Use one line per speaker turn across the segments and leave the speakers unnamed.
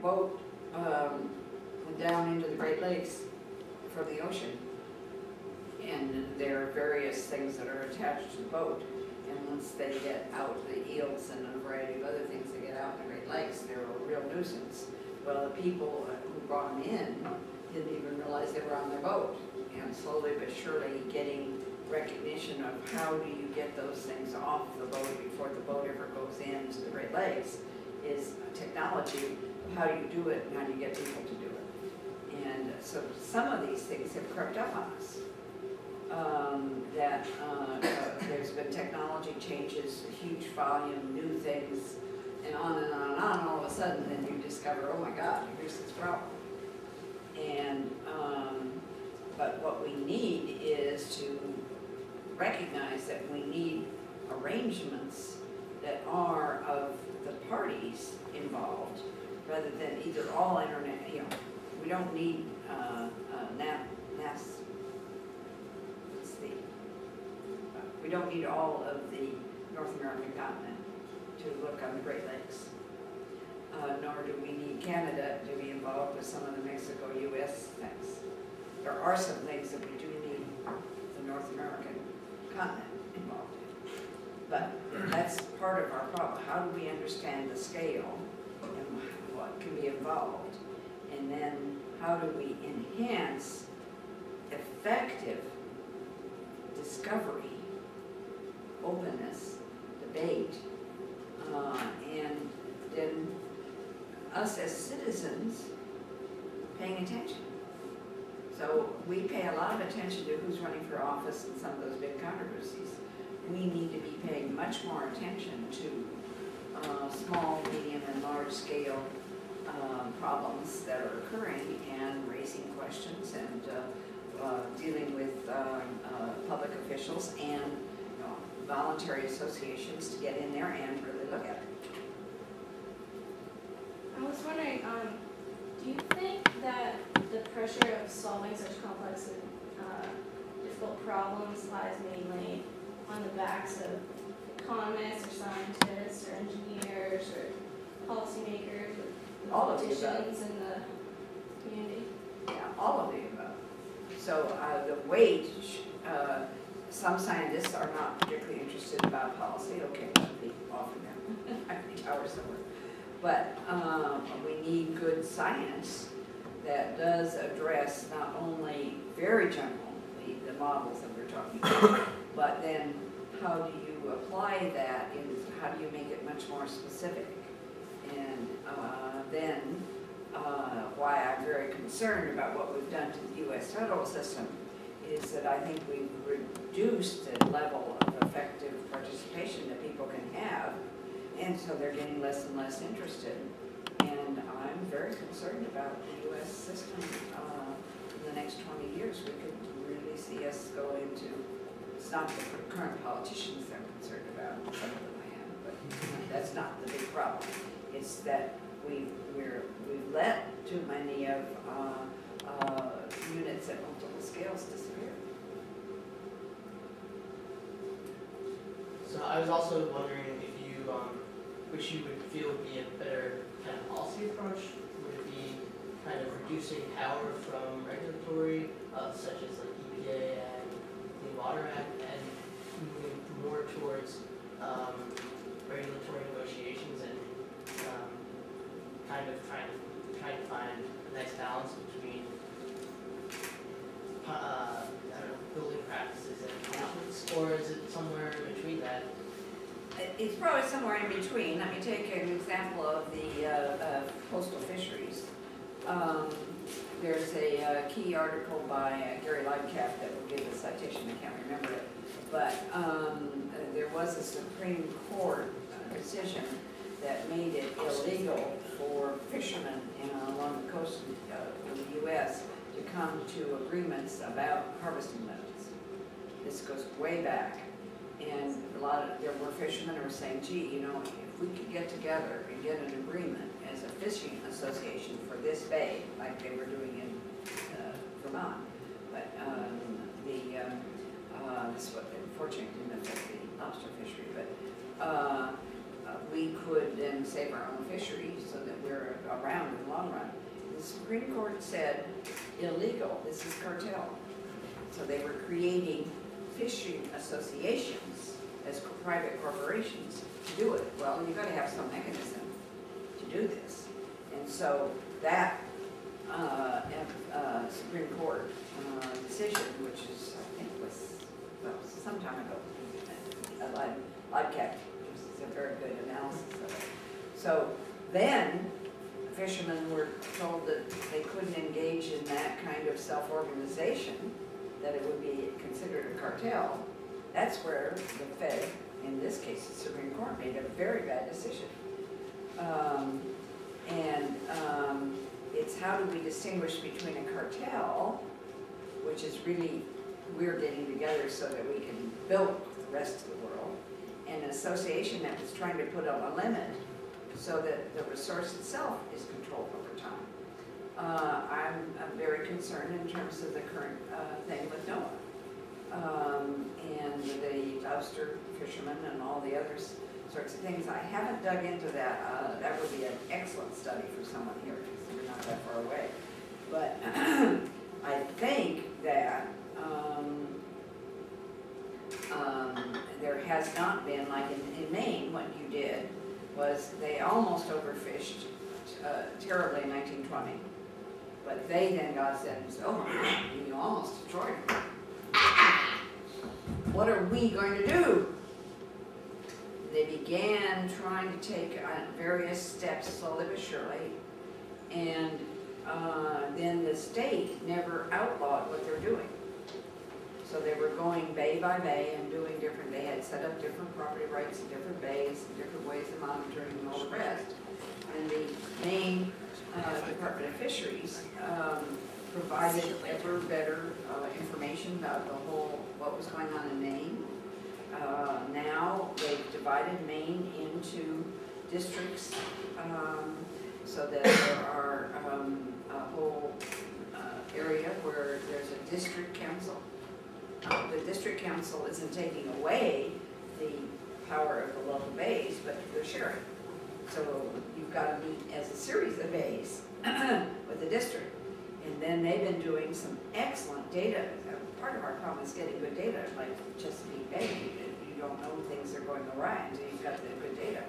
boat down into the Great Lakes from the ocean. And there are various things that are attached to the boat. And once they get out, the eels and a variety of other things that get out in the Great Lakes, they're a real nuisance. Well, the people who brought them in didn't even realize they were on their boat. And slowly but surely getting recognition of how do you get those things off the boat before the boat ever goes into the Great Lakes is technology. How do you do it and how do you get people to do it? And so some of these things have crept up on us. There's been technology changes, huge volume, new things, and on and on and on. All of a sudden, then you discover, oh my God, here's this problem. And but what we need is to recognize that we need arrangements that are of the parties involved, rather than either all internet. You know, we don't need we don't need all of the North American continent to look on the Great Lakes. Nor do we need Canada to be involved with some of the Mexico-U.S. things. There are some things that we do need the North American continent involved in. But that's part of our problem. How do we understand the scale and what can be involved? And then how do we enhance effective discovery, openness, debate, and then us as citizens paying attention. So we pay a lot of attention to who's running for office and some of those big controversies. We need to be paying much more attention to small, medium, and large scale problems that are occurring and raising questions and dealing with public officials and voluntary associations to get in there and really look at it.
I was wondering, do you think that the pressure of solving such complex and difficult problems lies mainly on the backs of economists or scientists or engineers or policymakers or
All of the
politicians in the community?
Yeah, all of the above. So the weight, some scientists are not particularly interested about policy. Okay, I'll be off of them. I think hours somewhere. But we need good science that does address not only very generally the models that we're talking about, but then how do you apply that and how do you make it much more specific? And then why I'm very concerned about what we've done to the U.S. federal system is that I think we've reduced the level of effective participation that people can have, and so they're getting less and less interested. And I'm very concerned about the U.S. system. In the next 20 years, we could really see us go into, it's not the current politicians that I'm concerned about, some of them I am, but that's not the big problem. It's that we've let too many of units at multiple scales disappear.
So I was also wondering if you, which you would feel would be a better kind of policy approach. Would it be kind of reducing power from regulatory, such as like EPA and Clean Water Act, and moving more towards regulatory negotiations and kind of trying to find a nice balance between I don't know, building practices and patients, or is it somewhere in between that?
It's probably somewhere in between. Let me take an example of the coastal fisheries. There's a key article by Gary Lightcap that will give the citation, I can't remember it, but there was a Supreme Court decision that made it illegal for fishermen along the coast of the U.S. to come to agreements about harvesting limits. This goes way back. And there were fishermen who were saying, gee, you know, if we could get together and get an agreement as a fishing association for this bay, like they were doing in Vermont, but this is what unfortunately didn't affect the lobster fishery, but we could then save our own fisheries so that we're around in long run. The Supreme Court said illegal, this is cartel. So they were creating fishing associations as private corporations to do it. Well, you've got to have some mechanism to do this. And so that Supreme Court decision, which is, I think was, well, some time ago, LICAC, which is a very good analysis of it. So then fishermen were told that they couldn't engage in that kind of self-organization, that it would be considered a cartel. That's where the Fed, in this case the Supreme Court, made a very bad decision. It's how do we distinguish between a cartel, which is really we're getting together so that we can build the rest of the world, and an association that was trying to put up a limit so that the resource itself is controlled over time. I'm very concerned in terms of the current thing with NOAA and the lobster fishermen and all the other sorts of things. I haven't dug into that. That would be an excellent study for someone here because we're not that far away. But I think that there has not been, like in Maine, what you did was they almost overfished terribly in 1920. But they then got said, oh my God, you almost destroyed them. What are we going to do? They began trying to take various steps slowly but surely, and then the state never outlawed what they're doing. So they were going bay by bay and doing different, they had set up different property rights in different bays, and different ways of monitoring and all the rest. And the Maine Department of Fisheries provided ever better information about the whole, what was going on in Maine. Now they've divided Maine into districts so that there are a whole area where there's a district council. The district council isn't taking away the power of the local bays, but they're sharing. So you've got to meet as a series of bays with the district. And then they've been doing some excellent data. Part of our problem is getting good data, like Chesapeake Bay. You don't know things are going awry until you've got the good data.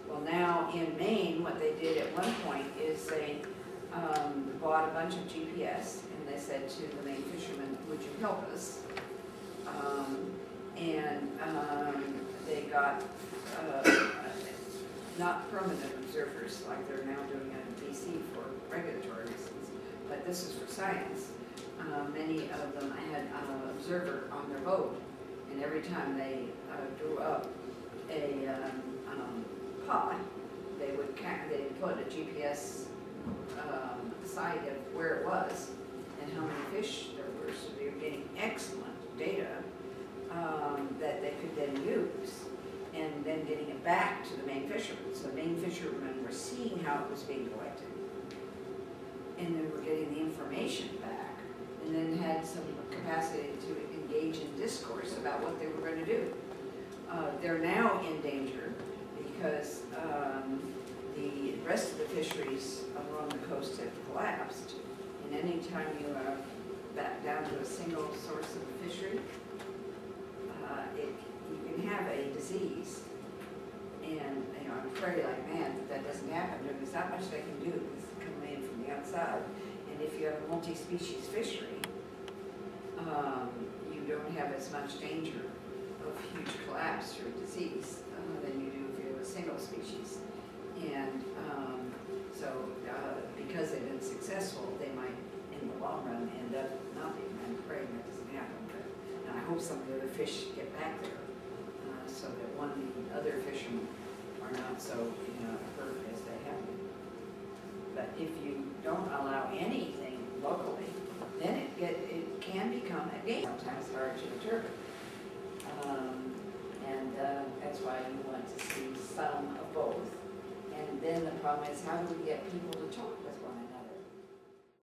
Well, now in Maine, what they did at one point is they bought a bunch of GPS, and they said to the Maine fishermen, would you help us? They got not permanent observers like they're now doing in BC for regulatory reasons, but this is for science. Many of them had an observer on their boat, and every time they drew up a pod, they would put a GPS site of where it was and how many fish there were. So they were getting excellent data that they could then use, and then getting it back to the Maine fishermen. So the Maine fishermen were seeing how it was being collected, and they were getting the information back, and then had some capacity to engage in discourse about what they were going to do. They're now in danger because the rest of the fisheries along the coast have collapsed, and any time you are back down to a single source of fishery, you can have a disease. And I pray like man that doesn't happen. There's not much they can do because it's coming in from the outside. And if you have a multi-species fishery, you don't have as much danger of huge collapse or disease than you do if you have a single species. And because they've been successful, they might, in the long run, end up not being. I'm praying that doesn't happen. But I hope some of the other fish get back there so that the other fishermen are not so hurt as they have been. But if you don't allow anything locally, then it can become a game. Sometimes hard to determine. That's why you want to see some of both. And then the problem is, how do we get people to talk with one another?